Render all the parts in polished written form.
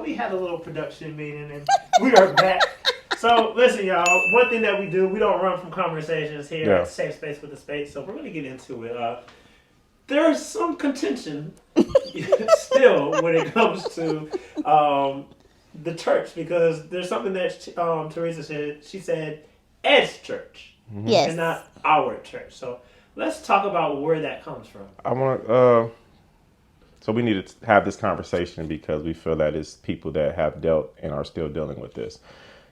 we had a little production meeting and we are back. So, listen, y'all, one thing that we do, we don't run from conversations here at Safe Space with the Space, so we're going to get into it. There's some contention still when it comes to the church, because there's something that Theresa said. She said, Ed's church, yes, and not our church. So, let's talk about where that comes from. I want so we need to have this conversation because we feel that it's people that have dealt and are still dealing with this.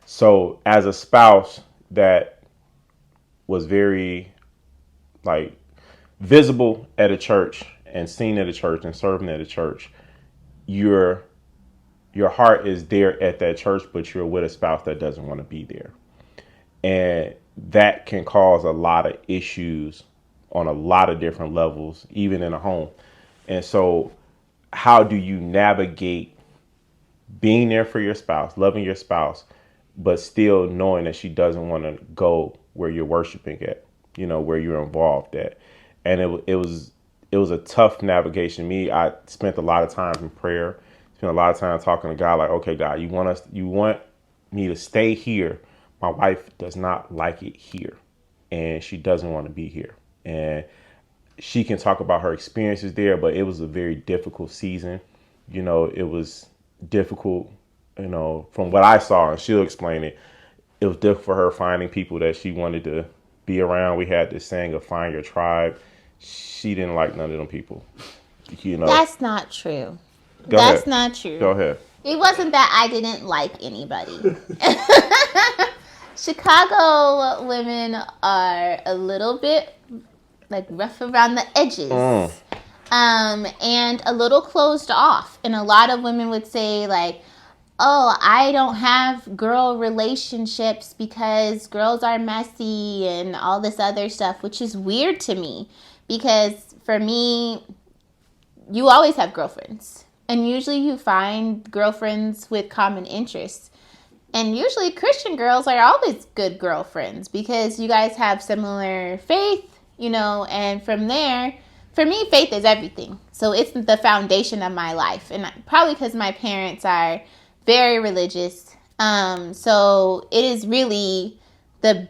So as a spouse that was very like visible at a church and seen at a church and serving at a church, your heart is there at that church, but you're with a spouse that doesn't want to be there. And that can cause a lot of issues on a lot of different levels, even in a home. And so how do you navigate being there for your spouse, loving your spouse, but still knowing that she doesn't want to go where you're worshiping at, where you're involved at? And it was a tough navigation. I spent a lot of time in prayer, spent a lot of time talking to God, like, okay, God, you want me to stay here. My wife does not like it here, and she doesn't want to be here. And she can talk about her experiences there, but it was a very difficult season. It was difficult, from what I saw, and she'll explain it. It was difficult for her finding people that she wanted to be around. We had this saying of find your tribe. She didn't like none of them people. That's not true. Go That's ahead. not true. Go ahead. It wasn't that I didn't like anybody. Chicago women are a little bit like rough around the edges. And a little closed off. And a lot of women would say like, oh, I don't have girl relationships because girls are messy and all this other stuff, which is weird to me because for me, you always have girlfriends. And usually you find girlfriends with common interests. And usually Christian girls are always good girlfriends because you guys have similar faith, and from there, for me, faith is everything. So it's the foundation of my life. And probably because my parents are very religious. So it is really the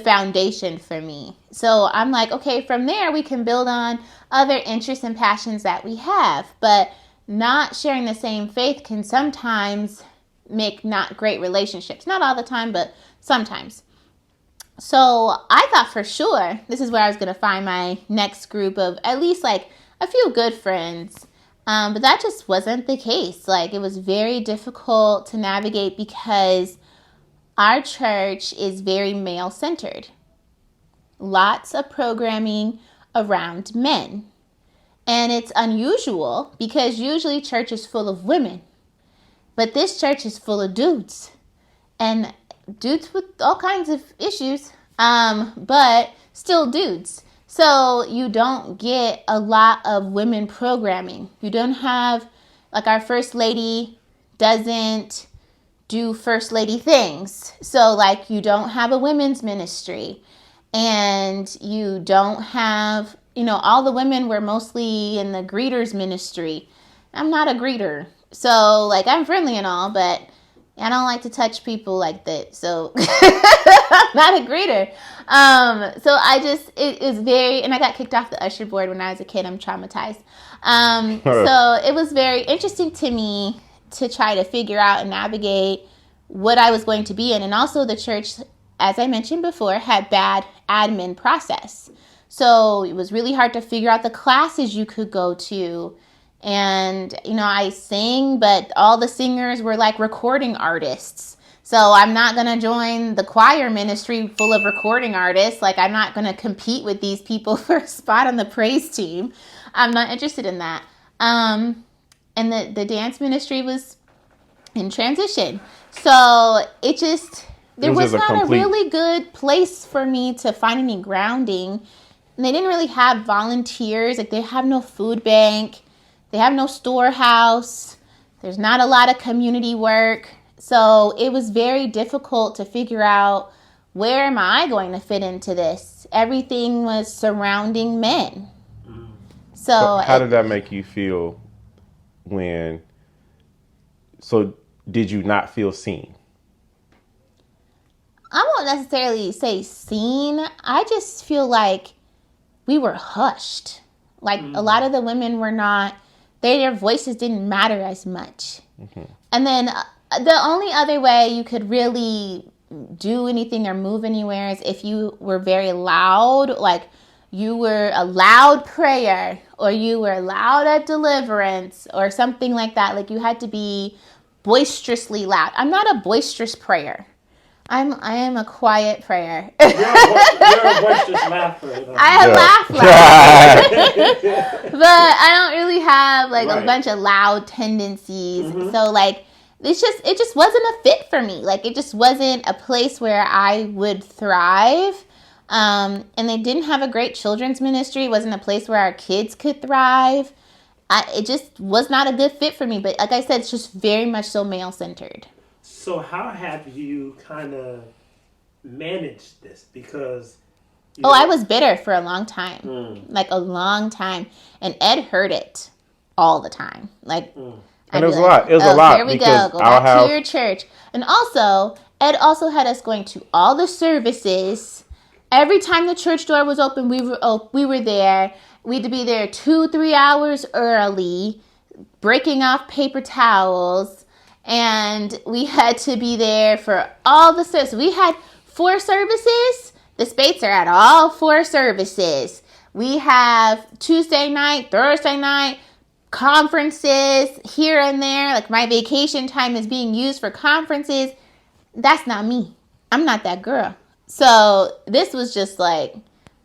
foundation for me. So I'm like, okay, from there we can build on other interests and passions that we have. But not sharing the same faith can sometimes make not great relationships. Not all the time, but sometimes. So I thought for sure this is where I was going to find my next group of at least like a few good friends. But that just wasn't the case. Like it was very difficult to navigate because our church is very male-centered. Lots of programming around men. And it's unusual because usually church is full of women. But this church is full of dudes. And dudes with all kinds of issues, but still dudes. So you don't get a lot of women programming. You don't have, like our first lady doesn't do first lady things. So like you don't have a women's ministry. And you don't have, all the women were mostly in the greeters ministry. I'm not a greeter. So like I'm friendly and all, but I don't like to touch people like that. So I'm not a greeter. So it is very, and I got kicked off the usher board when I was a kid. I'm traumatized. So it was very interesting to me to try to figure out and navigate what I was going to be in. And also the church, as I mentioned before, had bad admin process. So it was really hard to figure out the classes you could go to. And, I sing, but all the singers were like recording artists. So I'm not going to join the choir ministry full of recording artists. Like I'm not going to compete with these people for a spot on the praise team. I'm not interested in that. And the dance ministry was in transition. So there was not a really good place for me to find any grounding. And they didn't really have volunteers. Like they have no food bank. They have no storehouse. There's not a lot of community work. So it was very difficult to figure out, where am I going to fit into this? Everything was surrounding men. So how did that make you feel so did you not feel seen? I won't necessarily say seen. I just feel like we were hushed. Like a lot of the women were not, their voices didn't matter as much. And then the only other way you could really do anything or move anywhere is if you were very loud, like you were a loud prayer or you were loud at deliverance or something like that. Like you had to be boisterously loud. I'm not a boisterous prayer. I am a quiet prayer. You're a boisterous laugher. I laugh loud. But I don't really have like a bunch of loud tendencies. So like it just wasn't a fit for me. Like it just wasn't a place where I would thrive. And they didn't have a great children's ministry. It wasn't a place where our kids could thrive. It just was not a good fit for me. But like I said, it's just very much so male-centered. So how have you kind of managed this? Because I was bitter for a long time, like a long time, and Ed heard it all the time. Like, and it was a lot. It was a lot. Here we go. Go back to your church. And also, Ed also had us going to all the services. Every time the church door was open, we were there. We had to be there 2-3 hours early, breaking off paper towels. And we had to be there for all the services. We had 4 services. The Spates are at all 4 services. We have Tuesday night, Thursday night, conferences here and there. Like my vacation time is being used for conferences. That's not me. I'm not that girl. So this was just like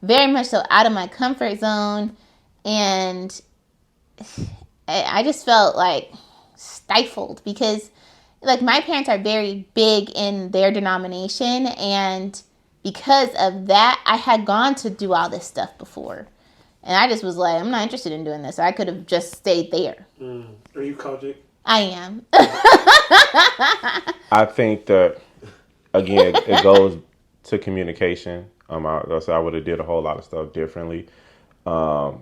very much so out of my comfort zone. And I just felt like stifled because like my parents are very big in their denomination, and because of that I had gone to do all this stuff before, and I just was like, I'm not interested in doing this. I could have just stayed there. Are you Kojic? I am. I think that again it goes to communication. I would have did a whole lot of stuff differently. I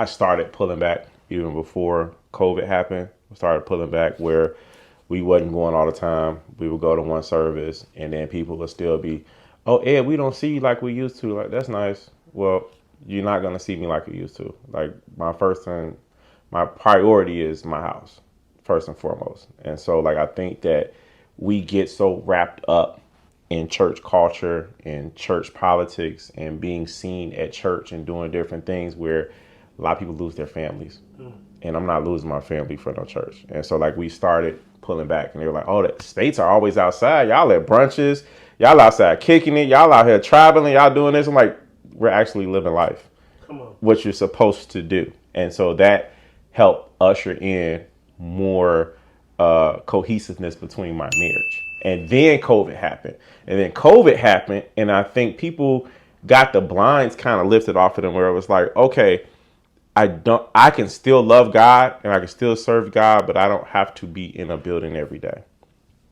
started pulling back even before COVID happened. We started pulling back where we wasn't going all the time. We would go to one service and then people would still be, oh, Ed, we don't see you like we used to. Like, that's nice. Well, you're not going to see me like you used to. Like my priority is my house first and foremost. And so like, I think that we get so wrapped up in church culture and church politics and being seen at church and doing different things where a lot of people lose their families. And I'm not losing my family for no church. And so like we started pulling back and they were like, oh, the States are always outside. Y'all at brunches. Y'all outside kicking it. Y'all out here traveling. Y'all doing this. I'm like, we're actually living life. Come on. What you're supposed to do. And so that helped usher in more cohesiveness between my marriage. And then COVID happened. And I think people got the blinds kind of lifted off of them where it was like, okay, I can still love God and I can still serve God, but I don't have to be in a building every day.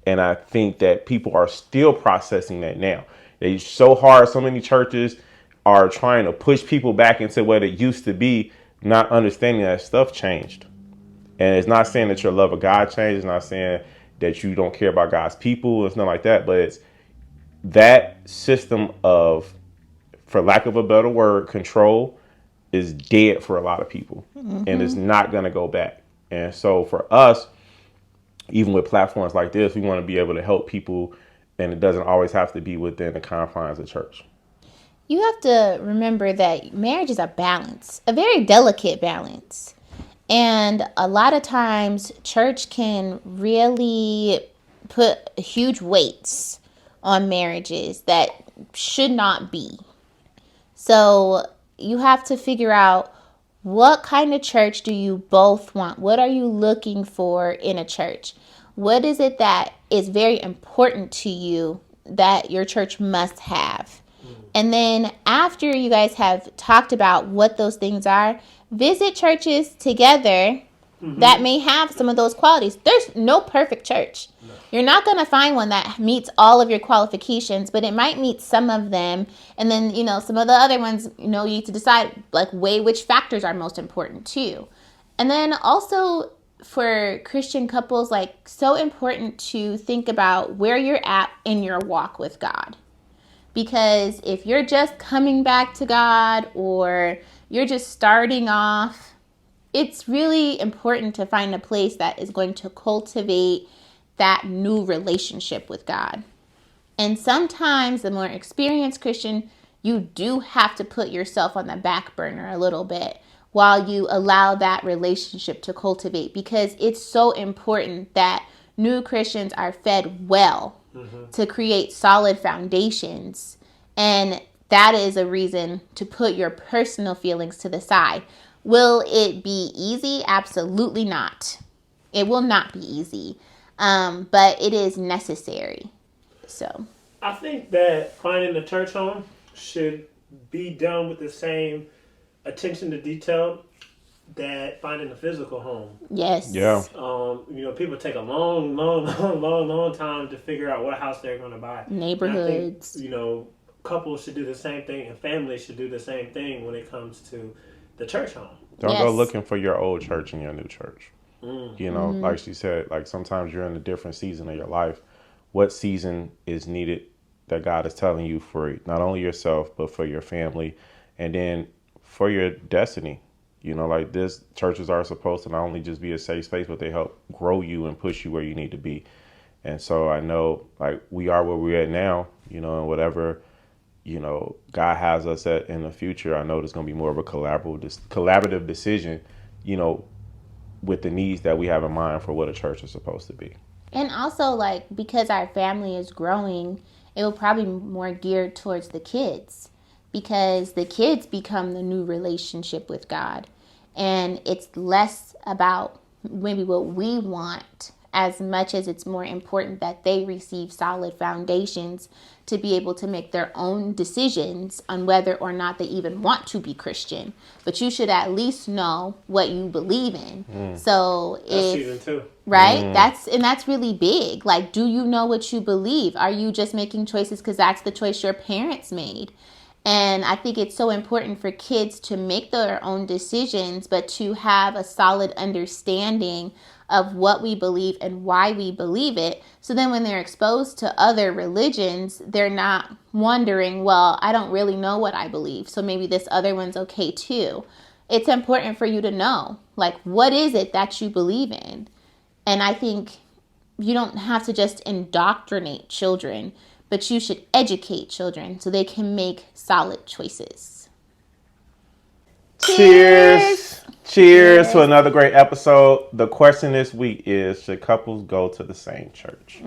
And I think that people are still processing that now. It's so hard. So many churches are trying to push people back into what it used to be, not understanding that stuff changed. And it's not saying that your love of God changed. It's not saying that you don't care about God's people. It's not like that. But it's that system of, for lack of a better word, control is dead for a lot of people. And it's not going to go back. And so for us, even with platforms like this, we want to be able to help people, and it doesn't always have to be within the confines of church. You have to remember that marriage is a balance, a very delicate balance. And a lot of times church can really put huge weights on marriages that should not be. So you have to figure out, what kind of church do you both want? What are you looking for in a church? What is it that is very important to you that your church must have? And then after you guys have talked about what those things are, visit churches together that may have some of those qualities. There's no perfect church. No. You're not going to find one that meets all of your qualifications, but it might meet some of them. And then, some of the other ones, you need to decide, weigh which factors are most important to you. And then also for Christian couples, like, so important to think about where you're at in your walk with God. Because if you're just coming back to God or you're just starting off, it's really important to find a place that is going to cultivate that new relationship with God. And sometimes the more experienced Christian, you do have to put yourself on the back burner a little bit while you allow that relationship to cultivate, because it's so important that new Christians are fed well to create solid foundations. And that is a reason to put your personal feelings to the side. Will it be easy? Absolutely not. It will not be easy. But it is necessary. So I think that finding the church home should be done with the same attention to detail that finding a physical home. Yes. Yeah. People take a long time to figure out what house they're going to buy. Neighborhoods. And I think, couples should do the same thing, and families should do the same thing when it comes to the church home. Don't go looking for your old church in your new church. Like she said, like sometimes you're in a different season of your life. What season is needed that God is telling you for not only yourself, but for your family, and then for your destiny. Like this, churches are supposed to not only just be a safe space, but they help grow you and push you where you need to be. And so I know, like, we are where we're at now, and whatever, God has us at in the future, I know there's going to be more of a collaborative decision, with the needs that we have in mind for what a church is supposed to be. And also, like, because our family is growing, it will probably be more geared towards the kids, because the kids become the new relationship with God. And it's less about maybe what we want as much as it's more important that they receive solid foundations to be able to make their own decisions on whether or not they even want to be Christian. But you should at least know what you believe in. So that's season 2. Right? That's really big. Like, do you know what you believe? Are you just making choices because that's the choice your parents made? And I think it's so important for kids to make their own decisions, but to have a solid understanding of what we believe and why we believe it. So then when they're exposed to other religions, they're not wondering, well, I don't really know what I believe, so maybe this other one's okay too. It's important for you to know, like, what is it that you believe in? And I think you don't have to just indoctrinate children, but you should educate children so they can make solid choices. Cheers to another great episode. The question this week is, should couples go to the same church?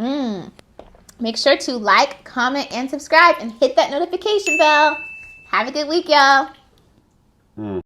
Make sure to like, comment, and subscribe, and hit that notification bell. Have a good week, y'all.